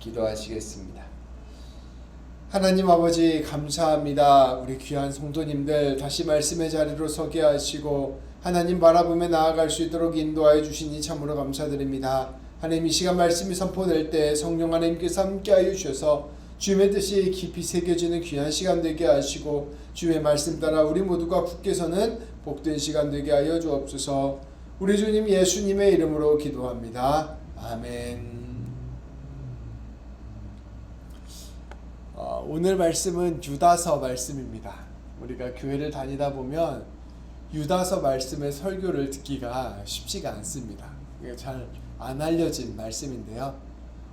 기도하시겠습니다. 하나님 아버지 감사합니다. 우리 귀한 성도님들 다시 말씀의 자리로 서게 하시고 하나님 바라보며 나아갈 수 있도록 인도하여 주시니 참으로 감사드립니다. 하나님 이 시간 말씀이 선포될 때 성령 하나님께서 함께하여 주셔서 주님의 뜻이 깊이 새겨지는 귀한 시간 되게 하시고 주의 말씀 따라 우리 모두가 굳게 서는 복된 시간 되게 하여 주옵소서. 우리 주님 예수님의 이름으로 기도합니다. 아멘. 오늘 말씀은 유다서 말씀입니다. 우리가 교회를 다니다 보면 유다서 말씀의 설교를 듣기가 쉽지가 않습니다. 잘 안 알려진 말씀인데요.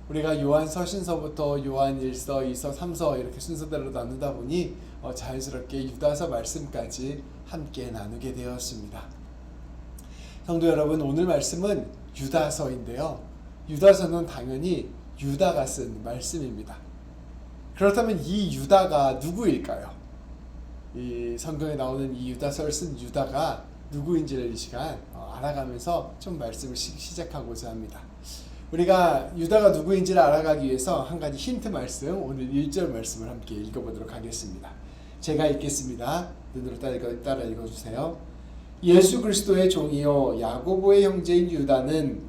우리가 요한 서신서부터 요한 1서, 2서, 3서 이렇게 순서대로 나누다 보니 자연스럽게 유다서 말씀까지 함께 나누게 되었습니다. 성도 여러분, 오늘 말씀은 유다서인데요. 유다서는 당연히 유다가 쓴 말씀입니다. 그렇다면 이 유다가 누구일까요? 이 성경에 나오는 이 유다서를 쓴 유다가 누구인지를 이 시간 알아가면서 좀 말씀을 시작하고자 합니다. 우리가 유다가 누구인지를 알아가기 위해서 한 가지 힌트 말씀, 오늘 1절 말씀을 함께 읽어보도록 하겠습니다. 제가 읽겠습니다. 눈으로 따라 읽어주세요. 예수 그리스도의 종이요 야고보의 형제인 유다는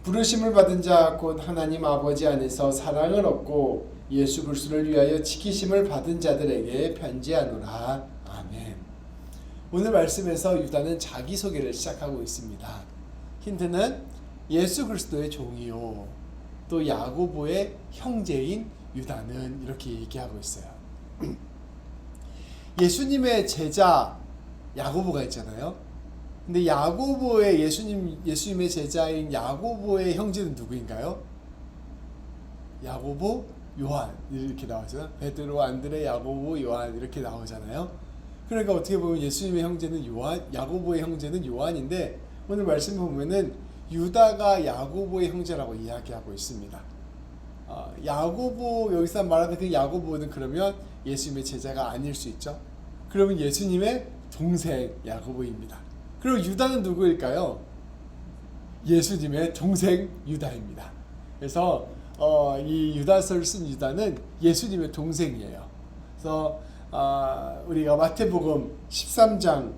부르심을 받은 자 곧 하나님 아버지 안에서 사랑을 얻고 예수 그리스도를 위하여 지키심을 받은 자들에게 편지하노라. 아멘. 오늘 말씀에서 유다는 자기소개를 시작하고 있습니다. 힌트는 예수 그리스도의 종이요 또 야고보의 형제인 유다는 이렇게 얘기하고 있어요. 예수님의 제자 야고보가 있잖아요. 근데 야고보의 예수님의 제자인 야고보의 형제는 누구인가요? 야고보, 요한 이렇게 나오죠. 베드로, 안드레, 야고보, 요한 이렇게 나오잖아요. 그러니까 어떻게 보면 예수님의 형제는 요한, 야고보의 형제는 요한인데 오늘 말씀 보면은 유다가 야고보의 형제라고 이야기하고 있습니다. 야고보 여기서 말하는 그 야고보는 그러면 예수님의 제자가 아닐 수 있죠. 그러면 예수님의 동생 야고보입니다. 그리고 유다는 누구일까요? 예수님의 동생 유다입니다. 그래서 이 유다서를 쓴 유다는 예수님의 동생이에요. 그래서 우리가 마태복음 13장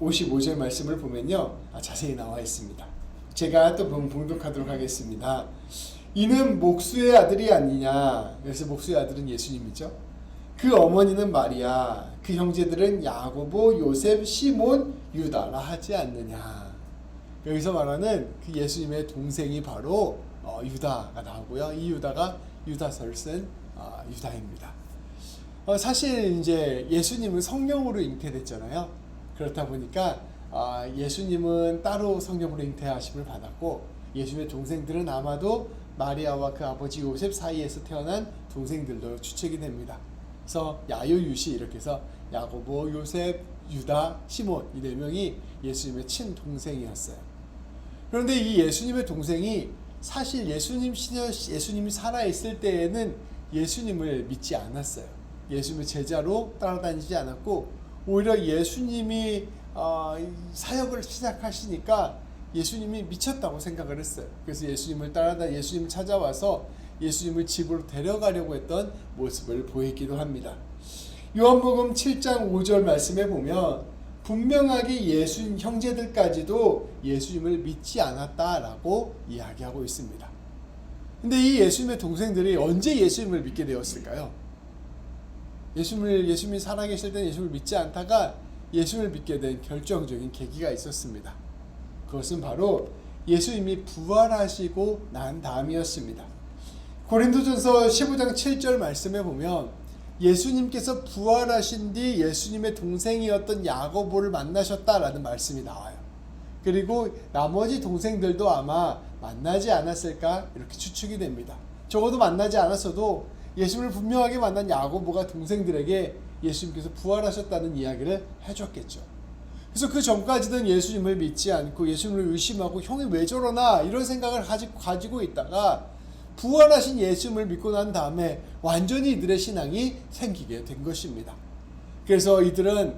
55절 말씀을 보면요, 자세히 나와 있습니다. 제가 또 봉독하도록 하겠습니다. 이는 목수의 아들이 아니냐. 그래서 목수의 아들은 예수님이죠. 그 어머니는 마리아, 그 형제들은 야고보, 요셉, 시몬, 유다라 하지 않느냐. 여기서 말하는 그 예수님의 동생이 바로 유다가 나오고요. 이 유다가 유다서를 쓴 유다입니다. 사실 이제 예수님은 성령으로 잉태됐잖아요. 그렇다 보니까 예수님은 따로 성령으로 잉태하심을 받았고 예수님의 동생들은 아마도 마리아와 그 아버지 요셉 사이에서 태어난 동생들로 추측이 됩니다. 그래서 야요유시 이렇게 해서 야고보, 요셉, 유다, 시몬 이 4명이 예수님의 친동생이었어요. 그런데 이 예수님의 동생이 사실 예수님이 살아있을 때에는 예수님을 믿지 않았어요. 예수님의 제자로 따라다니지 않았고 오히려 예수님이 사역을 시작하시니까 예수님이 미쳤다고 생각을 했어요. 그래서 예수님을 찾아와서 예수님을 집으로 데려가려고 했던 모습을 보이기도 합니다. 요한복음 7장 5절 말씀에 보면 분명하게 예수 형제들까지도 예수님을 믿지 않았다라고 이야기하고 있습니다. 근데 이 예수님의 동생들이 언제 예수님을 믿게 되었을까요? 예수님이 살아계실 때는 예수님을 믿지 않다가 예수님을 믿게 된 결정적인 계기가 있었습니다. 그것은 바로 예수님이 부활하시고 난 다음이었습니다. 고린도전서 15장 7절 말씀에 보면 예수님께서 부활하신 뒤 예수님의 동생이었던 야고보를 만나셨다라는 말씀이 나와요. 그리고 나머지 동생들도 아마 만나지 않았을까 이렇게 추측이 됩니다. 적어도 만나지 않았어도 예수님을 분명하게 만난 야고보가 동생들에게 예수님께서 부활하셨다는 이야기를 해줬겠죠. 그래서 그 전까지는 예수님을 믿지 않고 예수님을 의심하고 형이 왜 저러나 이런 생각을 가지고 있다가 부활하신 예수님을 믿고 난 다음에 완전히 이들의 신앙이 생기게 된 것입니다. 그래서 이들은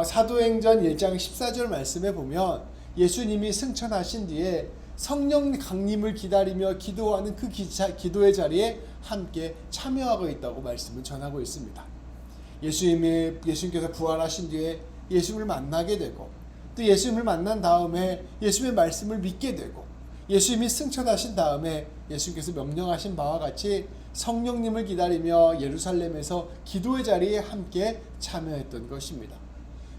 사도행전 1장 14절 말씀에 보면 예수님이 승천하신 뒤에 성령 강림을 기다리며 기도하는 그 기도의 자리에 함께 참여하고 있다고 말씀을 전하고 있습니다. 예수님께서 부활하신 뒤에 예수님을 만나게 되고, 또 예수님을 만난 다음에 예수님의 말씀을 믿게 되고, 예수님이 승천하신 다음에 예수님께서 명령하신 바와 같이 성령님을 기다리며 예루살렘에서 기도의 자리에 함께 참여했던 것입니다.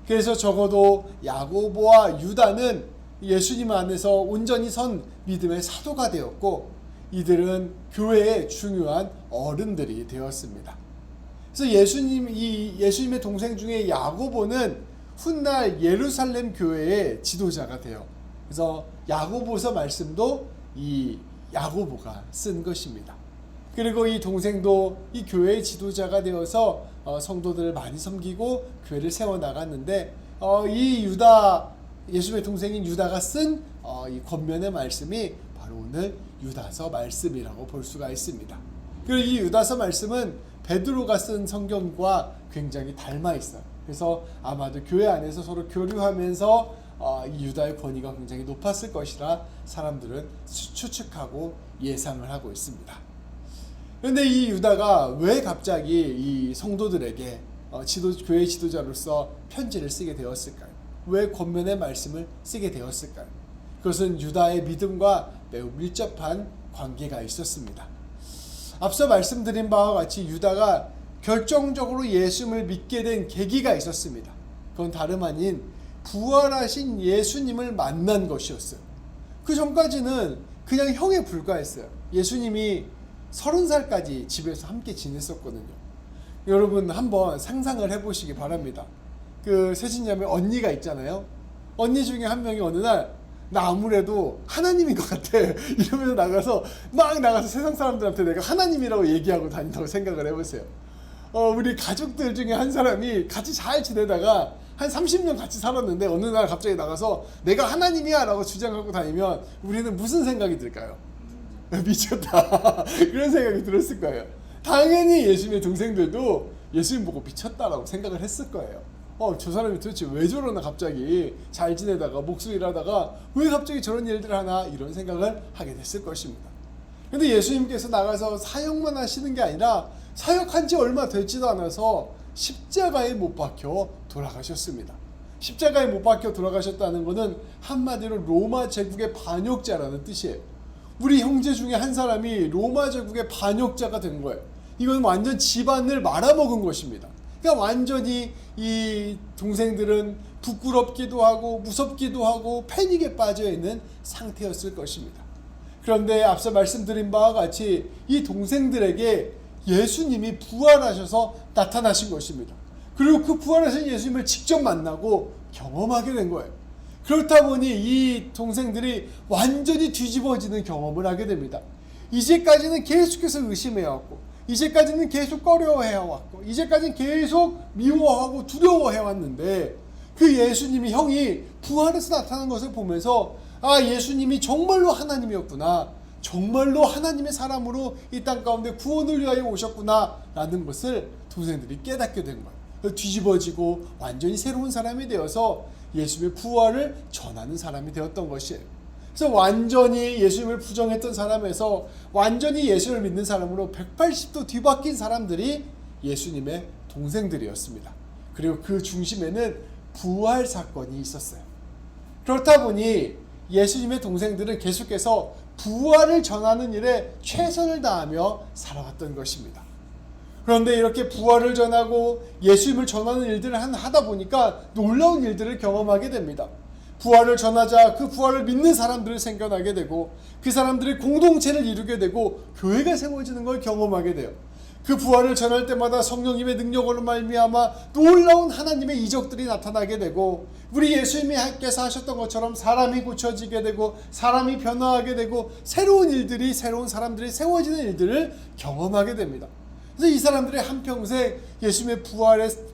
그래서 적어도 야고보와 유다는 예수님 안에서 온전히 선 믿음의 사도가 되었고, 이들은 교회의 중요한 어른들이 되었습니다. 그래서 예수님의 동생 중에 야고보는 훗날 예루살렘 교회의 지도자가 돼요. 그래서 야고보서 말씀도 이 야고보가 쓴 것입니다. 그리고 이 동생도 이 교회의 지도자가 되어서 성도들을 많이 섬기고 교회를 세워나갔는데, 예수님의 동생인 유다가 쓴 이 권면의 말씀이 바로 오늘 유다서 말씀이라고 볼 수가 있습니다. 그리고 이 유다서 말씀은 베드로가 쓴 성경과 굉장히 닮아 있어요. 그래서 아마도 교회 안에서 서로 교류하면서 이 유다의 권위가 굉장히 높았을 것이라 사람들은 추측하고 예상을 하고 있습니다. 그런데 이 유다가 왜 갑자기 이 성도들에게 교회 지도자로서 편지를 쓰게 되었을까요? 왜 권면의 말씀을 쓰게 되었을까요? 그것은 유다의 믿음과 매우 밀접한 관계가 있었습니다. 앞서 말씀드린 바와 같이 유다가 결정적으로 예수님을 믿게 된 계기가 있었습니다. 그건 다름 아닌 부활하신 예수님을 만난 것이었어요. 그 전까지는 그냥 형에 불과했어요. 예수님이 30살까지 집에서 함께 지냈었거든요. 여러분 한번 상상을 해보시기 바랍니다. 그 세신자매 언니가 있잖아요. 언니 중에 한 명이 어느 날 나 아무래도 하나님인 것 같아 이러면서 나가서 세상 사람들한테 내가 하나님이라고 얘기하고 다닌다고 생각을 해보세요. 우리 가족들 중에 한 사람이 같이 잘 지내다가 한 30년 같이 살았는데 어느 날 갑자기 나가서 내가 하나님이야 라고 주장하고 다니면 우리는 무슨 생각이 들까요? 미쳤다 그런 생각이 들었을 거예요. 당연히 예수님의 동생들도 예수님 보고 미쳤다라고 생각을 했을 거예요. 저 사람이 도대체 왜 저러나, 갑자기 잘 지내다가 목수일 하다가 왜 갑자기 저런 일들을 하나, 이런 생각을 하게 됐을 것입니다. 근데 예수님께서 나가서 사역만 하시는 게 아니라 사역한 지 얼마 되지도 않아서 십자가에 못 박혀 돌아가셨습니다. 십자가에 못 박혀 돌아가셨다는 것은 한마디로 로마 제국의 반역자라는 뜻이에요. 우리 형제 중에 한 사람이 로마 제국의 반역자가 된 거예요. 이건 완전 집안을 말아먹은 것입니다. 그러니까 완전히 이 동생들은 부끄럽기도 하고 무섭기도 하고 패닉에 빠져 있는 상태였을 것입니다. 그런데 앞서 말씀드린 바와 같이 이 동생들에게 예수님이 부활하셔서 나타나신 것입니다. 그리고 그 부활하신 예수님을 직접 만나고 경험하게 된 거예요. 그렇다 보니 이 동생들이 완전히 뒤집어지는 경험을 하게 됩니다. 이제까지는 계속해서 의심해왔고, 이제까지는 계속 꺼려해왔고, 이제까지는 계속 미워하고 두려워해왔는데, 그 예수님이, 형이 부활해서 나타난 것을 보면서 예수님이 정말로 하나님이었구나, 정말로 하나님의 사람으로 이 땅 가운데 구원을 위하여 오셨구나 라는 것을 동생들이 깨닫게 된 거예요. 뒤집어지고 완전히 새로운 사람이 되어서 예수님의 부활을 전하는 사람이 되었던 것이에요. 그래서 완전히 예수님을 부정했던 사람에서 완전히 예수를 믿는 사람으로 180도 뒤바뀐 사람들이 예수님의 동생들이었습니다. 그리고 그 중심에는 부활 사건이 있었어요. 그렇다 보니 예수님의 동생들은 계속해서 부활을 전하는 일에 최선을 다하며 살아왔던 것입니다. 그런데 이렇게 부활을 전하고 예수님을 전하는 일들을 하다 보니까 놀라운 일들을 경험하게 됩니다. 부활을 전하자 그 부활을 믿는 사람들을 생겨나게 되고, 그 사람들이 공동체를 이루게 되고 교회가 세워지는 걸 경험하게 돼요. 그 부활을 전할 때마다 성령님의 능력으로 말미암아 놀라운 하나님의 이적들이 나타나게 되고, 우리 예수님께서 하셨던 것처럼 사람이 고쳐지게 되고 사람이 변화하게 되고 새로운 사람들이 세워지는 일들을 경험하게 됩니다. 그래서 이 사람들의 한평생 예수님의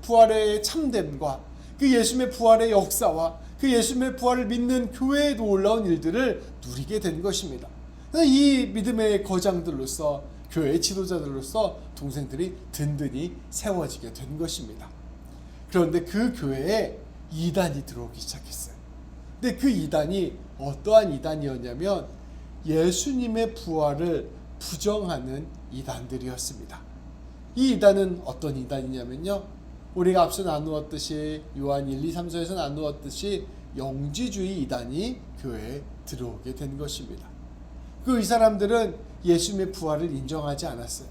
부활의 참됨과 그 예수님의 부활의 역사와 그 예수님의 부활을 믿는 교회의 놀라운 일들을 누리게 된 것입니다. 그래서 이 믿음의 거장들로서, 교회의 지도자들로서 동생들이 든든히 세워지게 된 것입니다. 그런데 그 교회에 이단이 들어오기 시작했어요. 근데 그 이단이 어떠한 이단이었냐면 예수님의 부활을 부정하는 이단들이었습니다. 이 이단은 어떤 이단이냐면요, 우리가 앞서 나누었듯이 요한 1, 2, 3서에서 나누었듯이 영지주의 이단이 교회에 들어오게 된 것입니다. 이 사람들은 예수님의 부활을 인정하지 않았어요.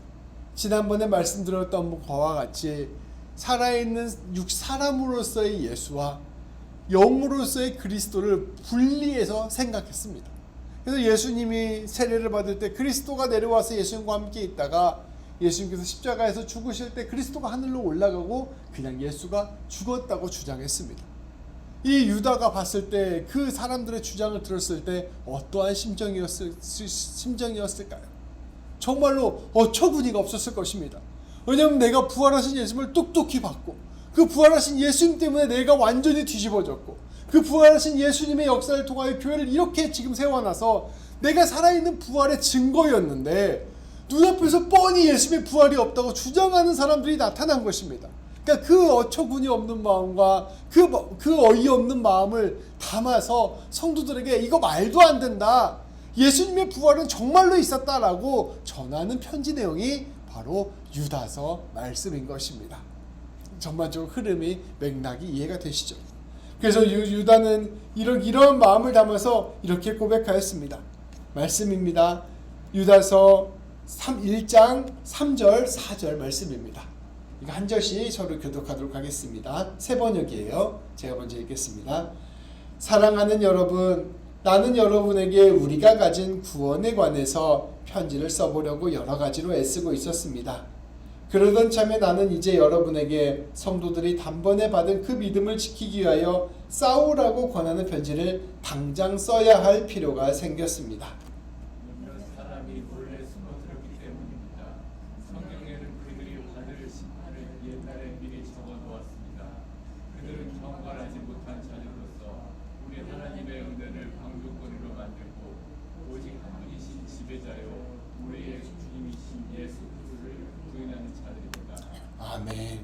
지난번에 말씀드렸던 것과 같이 살아있는 사람으로서의 예수와 영으로서의 그리스도를 분리해서 생각했습니다. 그래서 예수님이 세례를 받을 때 그리스도가 내려와서 예수님과 함께 있다가 예수님께서 십자가에서 죽으실 때 그리스도가 하늘로 올라가고 그냥 예수가 죽었다고 주장했습니다. 이 유다가 봤을 때 그 사람들의 주장을 들었을 때 어떠한 심정이었을까요? 정말로 어처구니가 없었을 것입니다. 왜냐하면 내가 부활하신 예수님을 똑똑히 봤고 그 부활하신 예수님 때문에 내가 완전히 뒤집어졌고 그 부활하신 예수님의 역사를 통하여 교회를 이렇게 지금 세워놔서 내가 살아있는 부활의 증거였는데 눈앞에서 뻔히 예수님의 부활이 없다고 주장하는 사람들이 나타난 것입니다. 그러니까 그 어처구니 없는 마음과 그 어이없는 마음을 담아서 성도들에게 이거 말도 안 된다, 예수님의 부활은 정말로 있었다라고 전하는 편지 내용이 바로 유다서 말씀인 것입니다. 전반적으로 흐름이 맥락이 이해가 되시죠? 그래서 유다는 이런 마음을 담아서 이렇게 고백하였습니다. 말씀입니다. 유다서 1장 3절 4절 말씀입니다. 이거 한 절씩 서로 교독하도록 하겠습니다. 세 번역이에요. 제가 먼저 읽겠습니다. 사랑하는 여러분, 나는 여러분에게 우리가 가진 구원에 관해서 편지를 써보려고 여러 가지로 애쓰고 있었습니다. 그러던 참에 나는 이제 여러분에게 성도들이 단번에 받은 그 믿음을 지키기 위하여 싸우라고 권하는 편지를 당장 써야 할 필요가 생겼습니다. 사람이 몰래 숨어들었기 때문입니다. 성경에는 그들이 받을 심판을 옛날에 미리 적어놓았습니다. 그들은 경건하지 못한 자녀로서 우리 하나님의 은혜를 방조거리로 만들고 오직 한 분이신 지배자요 우리의 주님이신 예수 그리스도를 부인하는 자들입니다. 아멘.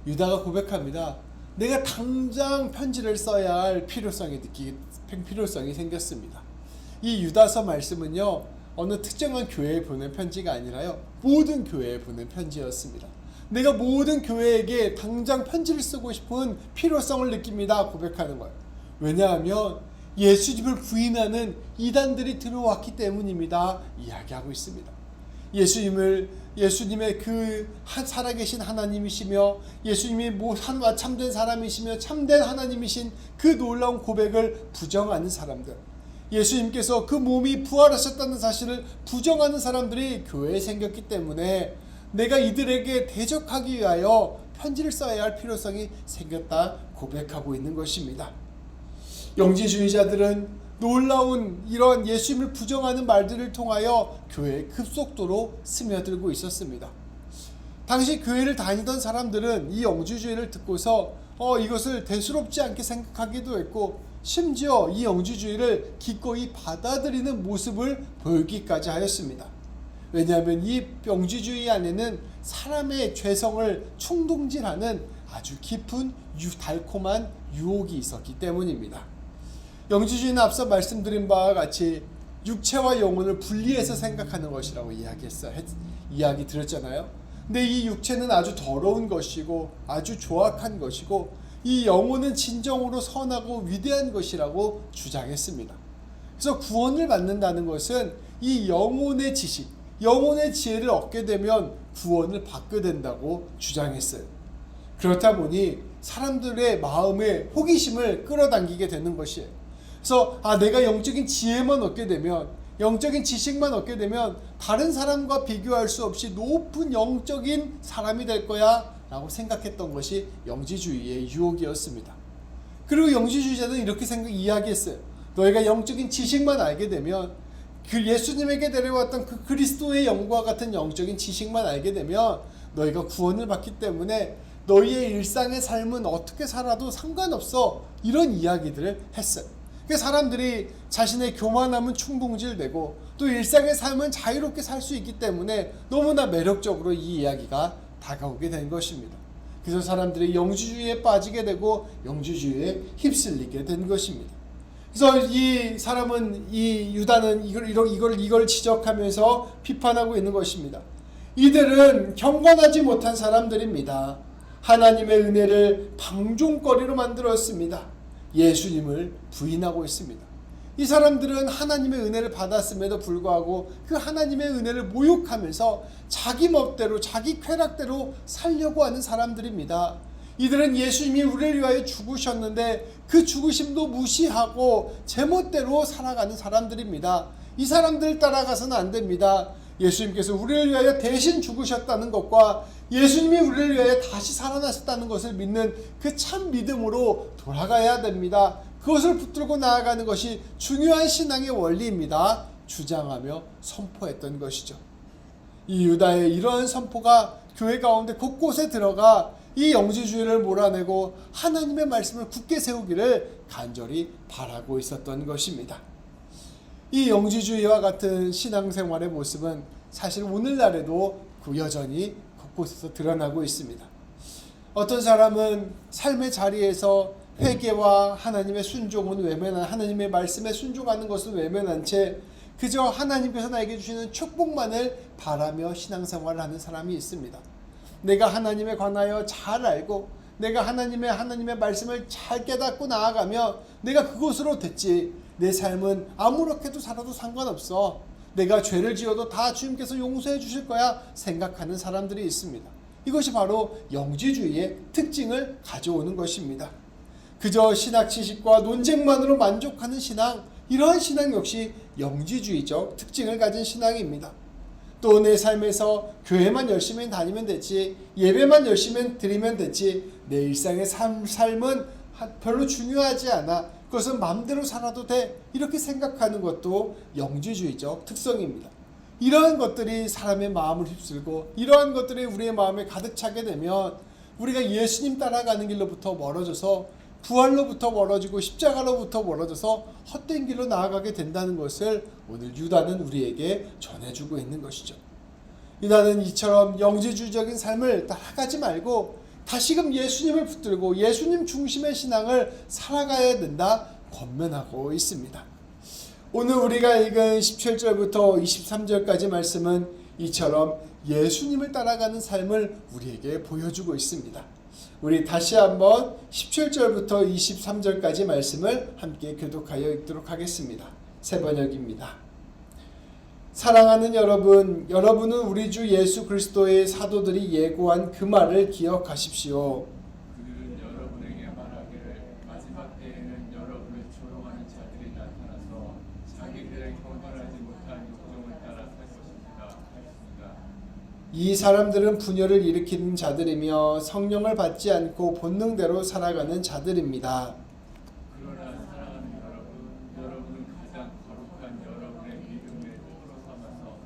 유다가 고백합니다. 내가 당장 편지를 써야 할 필요성이 생겼습니다. 이 유다서 말씀은요, 어느 특정한 교회에 보낸 편지가 아니라요, 모든 교회에 보낸 편지였습니다. 내가 모든 교회에게 당장 편지를 쓰고 싶은 필요성을 느낍니다 고백하는 거예요. 왜냐하면 예수님을 부인하는 이단들이 들어왔기 때문입니다 이야기하고 있습니다. 예수님의 그 살아계신 하나님이시며 예수님이 참된 사람이시며 참된 하나님이신 그 놀라운 고백을 부정하는 사람들, 예수님께서 그 몸이 부활하셨다는 사실을 부정하는 사람들이 교회에 생겼기 때문에 내가 이들에게 대적하기 위하여 편지를 써야 할 필요성이 생겼다 고백하고 있는 것입니다. 영지주의자들은 놀라운 이런 예수님을 부정하는 말들을 통하여 교회에 급속도로 스며들고 있었습니다. 당시 교회를 다니던 사람들은 이 영지주의를 듣고서 이것을 대수롭지 않게 생각하기도 했고 심지어 이 영지주의를 기꺼이 받아들이는 모습을 보이기까지 하였습니다. 왜냐하면 이 영지주의 안에는 사람의 죄성을 충동질하는 아주 깊은 달콤한 유혹이 있었기 때문입니다. 영지주의는 앞서 말씀드린 바와 같이 육체와 영혼을 분리해서 생각하는 것이라고 이야기 드렸잖아요. 근데 이 육체는 아주 더러운 것이고 아주 조악한 것이고 이 영혼은 진정으로 선하고 위대한 것이라고 주장했습니다. 그래서 구원을 받는다는 것은 이 영혼의 지식, 영혼의 지혜를 얻게 되면 구원을 받게 된다고 주장했어요. 그렇다 보니 사람들의 마음에 호기심을 끌어당기게 되는 것이에요. 그래서 내가 영적인 지혜만 얻게 되면, 영적인 지식만 얻게 되면 다른 사람과 비교할 수 없이 높은 영적인 사람이 될 거야 라고 생각했던 것이 영지주의의 유혹이었습니다. 그리고 영지주의자는 이렇게 이야기했어요. 너희가 영적인 지식만 알게 되면, 그 예수님에게 데려왔던 그 그리스도의 영과 같은 영적인 지식만 알게 되면 너희가 구원을 받기 때문에 너희의 일상의 삶은 어떻게 살아도 상관없어, 이런 이야기들을 했어요. 사람들이 자신의 교만함은 충동질되고 또 일상의 삶은 자유롭게 살 수 있기 때문에 너무나 매력적으로 이 이야기가 다가오게 된 것입니다. 그래서 사람들이 영지주의에 빠지게 되고 영지주의에 휩쓸리게 된 것입니다. 그래서 이 사람은, 이 유다는 이걸 지적하면서 비판하고 있는 것입니다. 이들은 경건하지 못한 사람들입니다. 하나님의 은혜를 방종거리로 만들었습니다. 예수님을 부인하고 있습니다. 이 사람들은 하나님의 은혜를 받았음에도 불구하고 그 하나님의 은혜를 모욕하면서 자기 멋대로, 자기 쾌락대로 살려고 하는 사람들입니다. 이들은 예수님이 우리를 위하여 죽으셨는데 그 죽으심도 무시하고 제멋대로 살아가는 사람들입니다. 이 사람들 따라가서는 안 됩니다. 예수님께서 우리를 위하여 대신 죽으셨다는 것과 예수님이 우리를 위하여 다시 살아나셨다는 것을 믿는 그 참 믿음으로 돌아가야 됩니다. 그것을 붙들고 나아가는 것이 중요한 신앙의 원리입니다. 주장하며 선포했던 것이죠. 이 유다의 이러한 선포가 교회 가운데 곳곳에 들어가 이 영지주의를 몰아내고 하나님의 말씀을 굳게 세우기를 간절히 바라고 있었던 것입니다. 이 영지주의와 같은 신앙생활의 모습은 사실 오늘날에도 여전히 곳곳에서 드러나고 있습니다. 어떤 사람은 삶의 자리에서 회개와 하나님의 순종은 외면한, 하나님의 말씀에 순종하는 것은 외면한 채 그저 하나님께서 나에게 주시는 축복만을 바라며 신앙생활을 하는 사람이 있습니다. 내가 하나님에 관하여 잘 알고 내가 하나님의 말씀을 잘 깨닫고 나아가며 내가 그곳으로 됐지, 내 삶은 아무렇게도 살아도 상관없어, 내가 죄를 지어도 다 주님께서 용서해 주실 거야 생각하는 사람들이 있습니다. 이것이 바로 영지주의의 특징을 가져오는 것입니다. 그저 신학 지식과 논쟁만으로 만족하는 신앙, 이러한 신앙 역시 영지주의적 특징을 가진 신앙입니다. 또 내 삶에서 교회만 열심히 다니면 되지, 예배만 열심히 드리면 되지, 내 일상의 삶은 별로 중요하지 않아, 그것은 마음대로 살아도 돼, 이렇게 생각하는 것도 영지주의적 특성입니다. 이러한 것들이 사람의 마음을 휩쓸고 이러한 것들이 우리의 마음에 가득 차게 되면 우리가 예수님 따라가는 길로부터 멀어져서, 부활로부터 멀어지고 십자가로부터 멀어져서 헛된 길로 나아가게 된다는 것을 오늘 유다는 우리에게 전해주고 있는 것이죠. 유다는 이처럼 영지주의적인 삶을 따라가지 말고 다시금 예수님을 붙들고 예수님 중심의 신앙을 살아가야 된다 권면하고 있습니다. 오늘 우리가 읽은 17절부터 23절까지 말씀은 이처럼 예수님을 따라가는 삶을 우리에게 보여주고 있습니다. 우리 다시 한번 17절부터 23절까지 말씀을 함께 교독하여 읽도록 하겠습니다. 새 번역입니다. 사랑하는 여러분, 여러분은 우리 주 예수 그리스도의 사도들이 예고한 그 말을 기억하십시오. 그들은 여러분에게 말하기를 마지막 때에는 여러분을 조롱하는 자들이 나타나서 자기들의 경건하지 못한 욕정을 따라 살 것입니다 하였습니다. 이 사람들은 분열을 일으키는 자들이며 성령을 받지 않고 본능대로 살아가는 자들입니다. 그러나 사랑하는 여러분은 가장 거룩한 여러분의 믿음을 토로 삼아서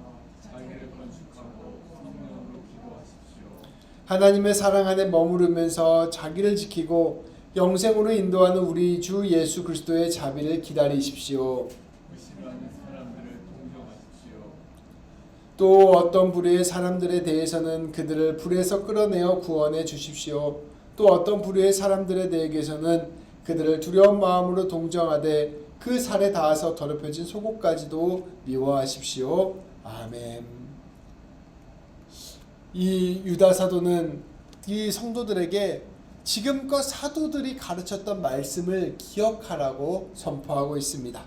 자기를 건축하고 성령으로 기도하십시오. 하나님의 사랑 안에 머무르면서 자기를 지키고 영생으로 인도하는 우리 주 예수 그리스도의 자비를 기다리십시오. 의심하는 사람들을 동정하십시오. 또 어떤 부류의 사람들에 대해서는 그들을 불에서 끌어내어 구원해 주십시오. 또 어떤 부류의 사람들에 대해서는 그들을 두려운 마음으로 동정하되 그 살에 닿아서 더럽혀진 속옷까지도 미워하십시오. 아멘. 이 유다 사도는 이 성도들에게 지금껏 사도들이 가르쳤던 말씀을 기억하라고 선포하고 있습니다.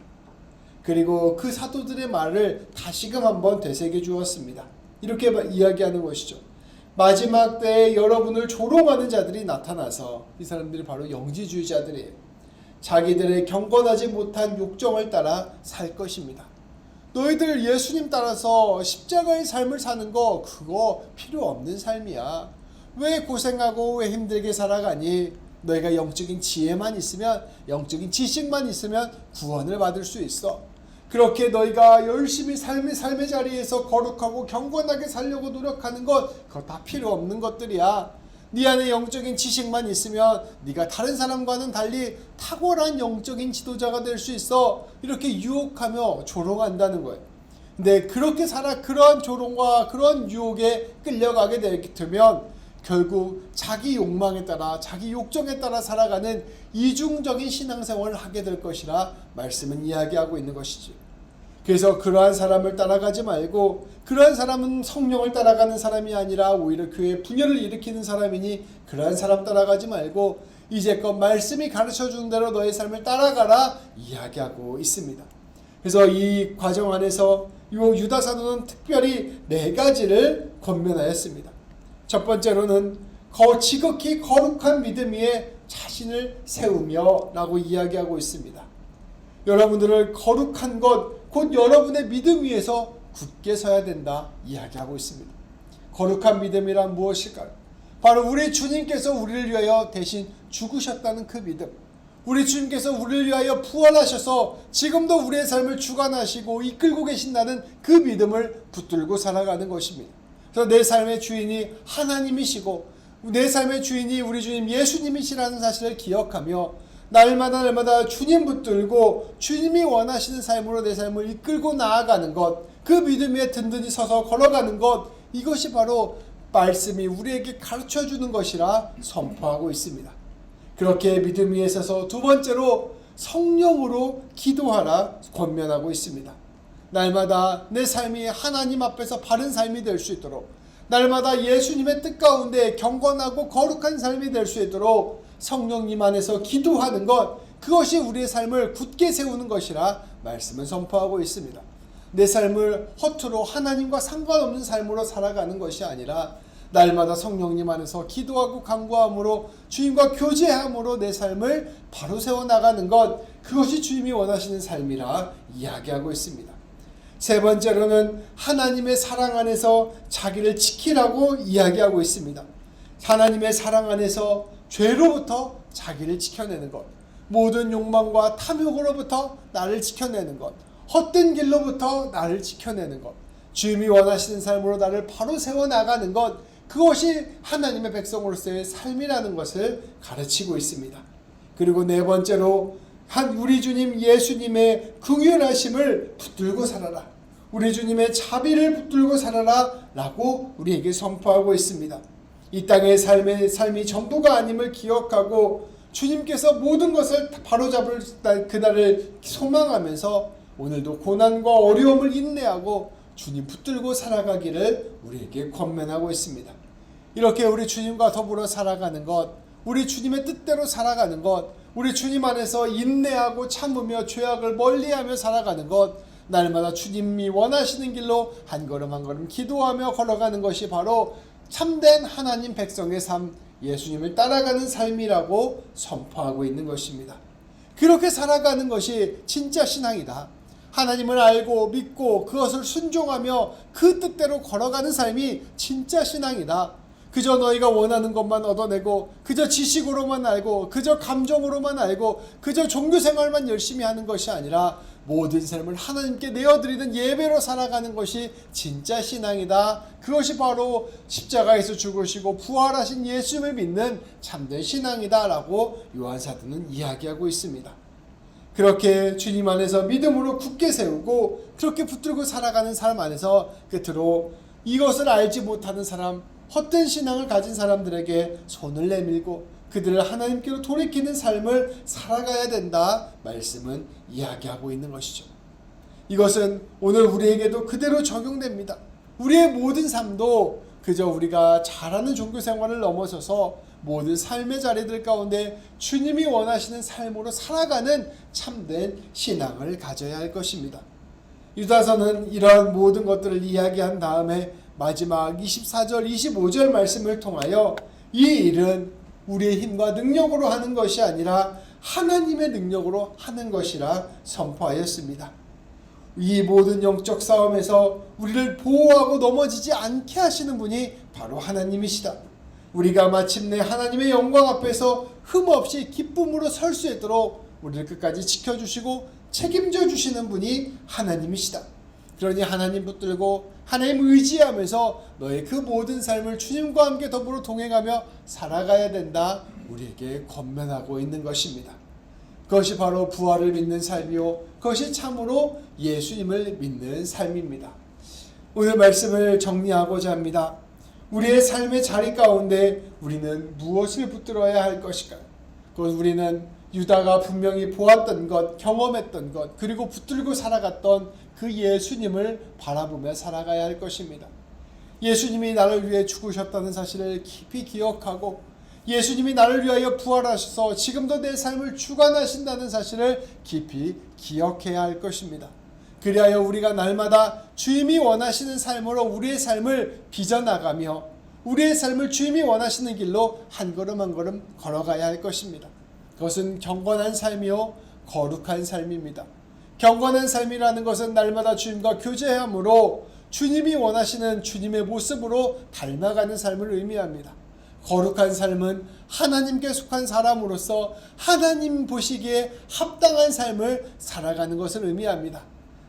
그리고 그 사도들의 말을 다시금 한번 되새겨 주었습니다. 이렇게 이야기하는 것이죠. 마지막 때에 여러분을 조롱하는 자들이 나타나서, 이 사람들이 바로 영지주의자들이에요. 자기들의 경건하지 못한 욕정을 따라 살 것입니다. 너희들 예수님 따라서 십자가의 삶을 사는 거 그거 필요 없는 삶이야. 왜 고생하고 왜 힘들게 살아가니? 너희가 영적인 지혜만 있으면, 영적인 지식만 있으면 구원을 받을 수 있어. 그렇게 너희가 열심히 삶의 자리에서 거룩하고 경건하게 살려고 노력하는 것 그거 다 필요 없는 것들이야. 네 안에 영적인 지식만 있으면 네가 다른 사람과는 달리 탁월한 영적인 지도자가 될 수 있어. 이렇게 유혹하며 조롱한다는 거예요. 근데 그렇게 그러한 조롱과 그런 유혹에 끌려가게 되면 결국 자기 욕망에 따라 자기 욕정에 따라 살아가는 이중적인 신앙생활을 하게 될 것이라 말씀은 이야기하고 있는 것이죠. 그래서 그러한 사람을 따라가지 말고, 그러한 사람은 성령을 따라가는 사람이 아니라 오히려 교회에 분열을 일으키는 사람이니 그러한 사람 따라가지 말고 이제껏 말씀이 가르쳐주는 대로 너의 삶을 따라가라 이야기하고 있습니다. 그래서 이 과정 안에서 유다 사도는 특별히 4가지를 권면하였습니다. 첫 번째로는 지극히 거룩한 믿음 위에 자신을 세우며 라고 이야기하고 있습니다. 여러분들을 거룩한 것, 곧 여러분의 믿음 위에서 굳게 서야 된다 이야기하고 있습니다. 거룩한 믿음이란 무엇일까요? 바로 우리 주님께서 우리를 위하여 대신 죽으셨다는 그 믿음, 우리 주님께서 우리를 위하여 부활하셔서 지금도 우리의 삶을 주관하시고 이끌고 계신다는 그 믿음을 붙들고 살아가는 것입니다. 그래서 내 삶의 주인이 하나님이시고 내 삶의 주인이 우리 주님 예수님이시라는 사실을 기억하며 날마다 주님 붙들고 주님이 원하시는 삶으로 내 삶을 이끌고 나아가는 것, 그 믿음 위에 든든히 서서 걸어가는 것, 이것이 바로 말씀이 우리에게 가르쳐주는 것이라 선포하고 있습니다. 그렇게 믿음 위에 서서 두 번째로 성령으로 기도하라 권면하고 있습니다. 날마다 내 삶이 하나님 앞에서 바른 삶이 될 수 있도록, 날마다 예수님의 뜻 가운데 경건하고 거룩한 삶이 될 수 있도록 성령님 안에서 기도하는 것, 그것이 우리의 삶을 굳게 세우는 것이라 말씀을 선포하고 있습니다. 내 삶을 허투루 하나님과 상관없는 삶으로 살아가는 것이 아니라 날마다 성령님 안에서 기도하고 간구함으로 주님과 교제함으로 내 삶을 바로 세워나가는 것, 그것이 주님이 원하시는 삶이라 이야기하고 있습니다. 세 번째로는 하나님의 사랑 안에서 자기를 지키라고 이야기하고 있습니다. 하나님의 사랑 안에서 죄로부터 자기를 지켜내는 것, 모든 욕망과 탐욕으로부터 나를 지켜내는 것, 헛된 길로부터 나를 지켜내는 것, 주님이 원하시는 삶으로 나를 바로 세워나가는 것, 그것이 하나님의 백성으로서의 삶이라는 것을 가르치고 있습니다. 그리고 네 번째로 우리 주님 예수님의 긍휼하심을 붙들고 살아라, 우리 주님의 자비를 붙들고 살아라 라고 우리에게 선포하고 있습니다. 이 땅의 삶이 전부가 아님을 기억하고 주님께서 모든 것을 바로잡을 그날을 소망하면서 오늘도 고난과 어려움을 인내하고 주님 붙들고 살아가기를 우리에게 권면하고 있습니다. 이렇게 우리 주님과 더불어 살아가는 것, 우리 주님의 뜻대로 살아가는 것, 우리 주님 안에서 인내하고 참으며 죄악을 멀리하며 살아가는 것, 날마다 주님이 원하시는 길로 한 걸음 한 걸음 기도하며 걸어가는 것이 바로 참된 하나님 백성의 삶, 예수님을 따라가는 삶이라고 선포하고 있는 것입니다. 그렇게 살아가는 것이 진짜 신앙이다. 하나님을 알고 믿고 그것을 순종하며 그 뜻대로 걸어가는 삶이 진짜 신앙이다. 그저 너희가 원하는 것만 얻어내고, 그저 지식으로만 알고, 그저 감정으로만 알고, 그저 종교생활만 열심히 하는 것이 아니라 모든 삶을 하나님께 내어드리는 예배로 살아가는 것이 진짜 신앙이다. 그것이 바로 십자가에서 죽으시고 부활하신 예수님을 믿는 참된 신앙이다 라고 요한사도는 이야기하고 있습니다. 그렇게 주님 안에서 믿음으로 굳게 세우고 그렇게 붙들고 살아가는 삶 안에서 끝으로 이것을 알지 못하는 사람, 헛된 신앙을 가진 사람들에게 손을 내밀고 그들을 하나님께로 돌이키는 삶을 살아가야 된다 말씀은 이야기하고 있는 것이죠. 이것은 오늘 우리에게도 그대로 적용됩니다. 우리의 모든 삶도 그저 우리가 잘하는 종교생활을 넘어서서 모든 삶의 자리들 가운데 주님이 원하시는 삶으로 살아가는 참된 신앙을 가져야 할 것입니다. 유다서는 이러한 모든 것들을 이야기한 다음에 마지막 24절 25절 말씀을 통하여 이 일은 우리의 힘과 능력으로 하는 것이 아니라 하나님의 능력으로 하는 것이라 선포하였습니다. 이 모든 영적 싸움에서 우리를 보호하고 넘어지지 않게 하시는 분이 바로 하나님이시다. 우리가 마침내 하나님의 영광 앞에서 흠없이 기쁨으로 설 수 있도록 우리를 끝까지 지켜주시고 책임져 주시는 분이 하나님이시다. 그러니 하나님 붙들고 하나님 의지하면서 너의 그 모든 삶을 주님과 함께 더불어 동행하며 살아가야 된다 우리에게 권면하고 있는 것입니다. 그것이 바로 부활을 믿는 삶이요, 그것이 참으로 예수님을 믿는 삶입니다. 오늘 말씀을 정리하고자 합니다. 우리의 삶의 자리 가운데 우리는 무엇을 붙들어야 할 것일까요? 그것 우리는 유다가 분명히 보았던 것, 경험했던 것, 그리고 붙들고 살아갔던 그 예수님을 바라보며 살아가야 할 것입니다. 예수님이 나를 위해 죽으셨다는 사실을 깊이 기억하고 예수님이 나를 위하여 부활하셔서 지금도 내 삶을 주관하신다는 사실을 깊이 기억해야 할 것입니다. 그리하여 우리가 날마다 주님이 원하시는 삶으로 우리의 삶을 빚어나가며 우리의 삶을 주님이 원하시는 길로 한 걸음 한 걸음 걸어가야 할 것입니다. 그것은 경건한 삶이요 거룩한 삶입니다. 경건한 삶이라는 것은 날마다 주님과 교제함으로 주님이 원하시는 주님의 모습으로 닮아가는 삶을 의미합니다. 거룩한 삶은 하나님께 속한 사람으로서 하나님 보시기에 합당한 삶을 살아가는 것을 의미합니다.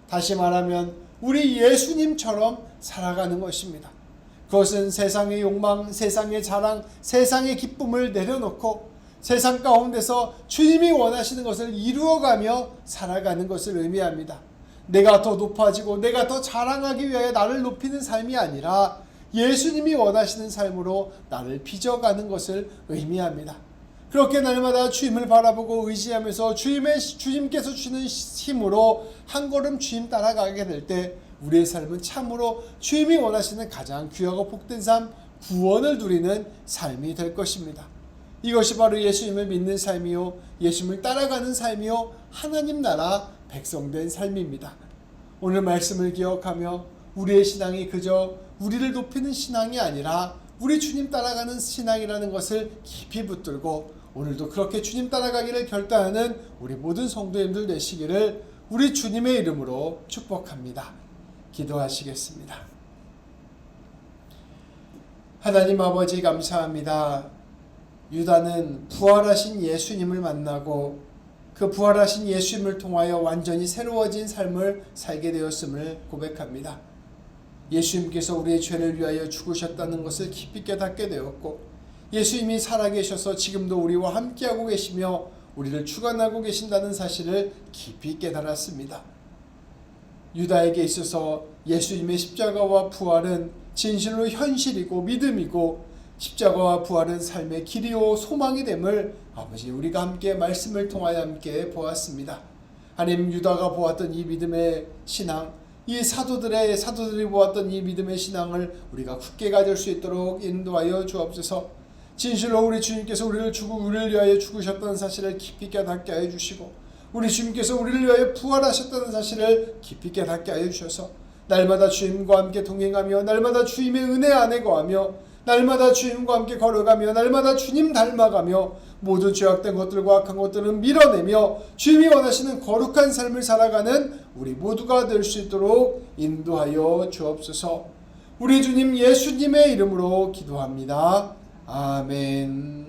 다시 말하면 우리 예수님처럼 살아가는 것입니다. 그것은 세상의 욕망, 세상의 자랑, 세상의 기쁨을 내려놓고 세상 가운데서 주님이 원하시는 것을 이루어가며 살아가는 것을 의미합니다. 내가 더 높아지고 내가 더 자랑하기 위하여 나를 높이는 삶이 아니라 예수님이 원하시는 삶으로 나를 빚어가는 것을 의미합니다. 그렇게 날마다 주님을 바라보고 의지하면서 주님께서 주시는 힘으로 한 걸음 주님 따라가게 될 때 우리의 삶은 참으로 주님이 원하시는 가장 귀하고 복된 삶, 구원을 누리는 삶이 될 것입니다. 이것이 바로 예수님을 믿는 삶이요 예수님을 따라가는 삶이요 하나님 나라 백성된 삶입니다. 오늘 말씀을 기억하며 우리의 신앙이 그저 우리를 높이는 신앙이 아니라 우리 주님 따라가는 신앙이라는 것을 깊이 붙들고 오늘도 그렇게 주님 따라가기를 결단하는 우리 모든 성도님들 되시기를 우리 주님의 이름으로 축복합니다. 기도하시겠습니다. 하나님 아버지 감사합니다. 유다는 부활하신 예수님을 만나고 그 부활하신 예수님을 통하여 완전히 새로워진 삶을 살게 되었음을 고백합니다. 예수님께서 우리의 죄를 위하여 죽으셨다는 것을 깊이 깨닫게 되었고 예수님이 살아계셔서 지금도 우리와 함께하고 계시며 우리를 주관하고 계신다는 사실을 깊이 깨달았습니다. 유다에게 있어서 예수님의 십자가와 부활은 진실로 현실이고 믿음이고 십자가와 부활은 삶의 길이요 소망이 됨을 아버지 우리가 함께 말씀을 통하여 함께 보았습니다. 하나님 유다가 보았던 이 믿음의 신앙, 이 사도들이 보았던 이 믿음의 신앙을 우리가 굳게 가질 수 있도록 인도하여 주옵소서. 진실로 우리 주님께서 우리를 위하여 죽으셨다는 사실을 깊이 깨닫게 하여 주시고 우리 주님께서 우리를 위하여 부활하셨다는 사실을 깊이 깨닫게 하여 주셔서 날마다 주님과 함께 동행하며 날마다 주님의 은혜 안에 거하며 날마다 주님과 함께 걸어가며 날마다 주님 닮아가며 모든 죄악된 것들과 악한 것들은 밀어내며 주님이 원하시는 거룩한 삶을 살아가는 우리 모두가 될 수 있도록 인도하여 주옵소서. 우리 주님 예수님의 이름으로 기도합니다. 아멘.